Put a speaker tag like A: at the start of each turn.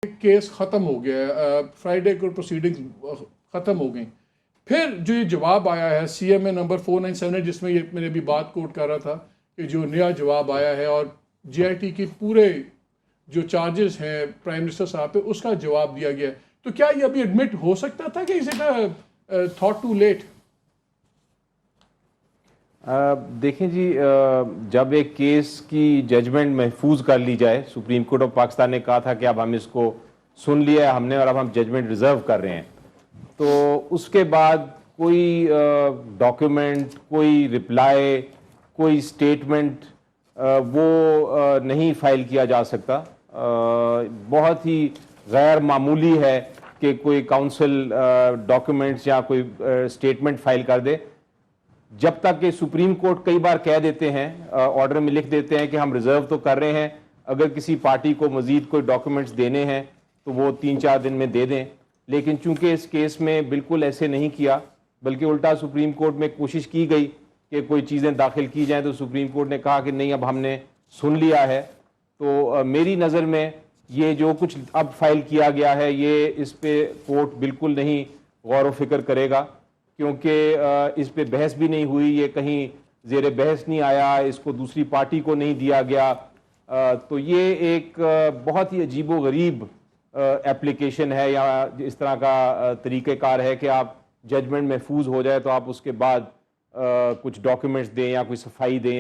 A: Case ختم ہو گیا ہے، فرائیڈے کو پروسیڈنگز ختم ہو گئیں، پھر جو یہ جواب آیا ہے سی ایم اے نمبر 497 جس میں یہ میں نے ابھی بات کوٹ کر رہا تھا کہ جو نیا جواب آیا ہے اور جی آئی ٹی کی پورے جو چارجز ہیں پرائم منسٹر صاحب پہ اس کا جواب دیا گیا ہے، تو کیا یہ ابھی ایڈمٹ ہو سکتا تھا کہ تھاٹ ٹو لیٹ؟
B: دیکھیں جی، جب ایک کیس کی ججمنٹ محفوظ کر لی جائے، سپریم کورٹ آف پاکستان نے کہا تھا کہ اب ہم اس کو سن لیا ہے ہم نے اور اب ہم ججمنٹ ریزرو کر رہے ہیں، تو اس کے بعد کوئی ڈاکیومنٹ، کوئی رپلائی، کوئی اسٹیٹمنٹ وہ نہیں فائل کیا جا سکتا۔ بہت ہی غیر معمولی ہے کہ کوئی کاؤنسل ڈاکیومنٹس یا کوئی اسٹیٹمنٹ فائل کر دے، جب تک کہ سپریم کورٹ کئی بار کہہ دیتے ہیں، آرڈر میں لکھ دیتے ہیں کہ ہم ریزرو تو کر رہے ہیں، اگر کسی پارٹی کو مزید کوئی ڈاکیومنٹس دینے ہیں تو وہ 3-4 دن میں دے دیں، لیکن چونکہ اس کیس میں بالکل ایسے نہیں کیا، بلکہ الٹا سپریم کورٹ میں کوشش کی گئی کہ کوئی چیزیں داخل کی جائیں، تو سپریم کورٹ نے کہا کہ نہیں اب ہم نے سن لیا ہے۔ تو میری نظر میں یہ جو کچھ اب فائل کیا گیا ہے یہ اس پہ کورٹ بالکل نہیں غور و فکر کرے گا، کیونکہ اس پہ بحث بھی نہیں ہوئی، یہ کہیں زیر بحث نہیں آیا، اس کو دوسری پارٹی کو نہیں دیا گیا، تو یہ ایک بہت ہی عجیب و غریب ایپلیکیشن ہے یا اس طرح کا طریقہ کار ہے کہ آپ ججمنٹ محفوظ ہو جائے تو آپ اس کے بعد کچھ ڈاکیومنٹس دیں یا کوئی صفائی دیں یا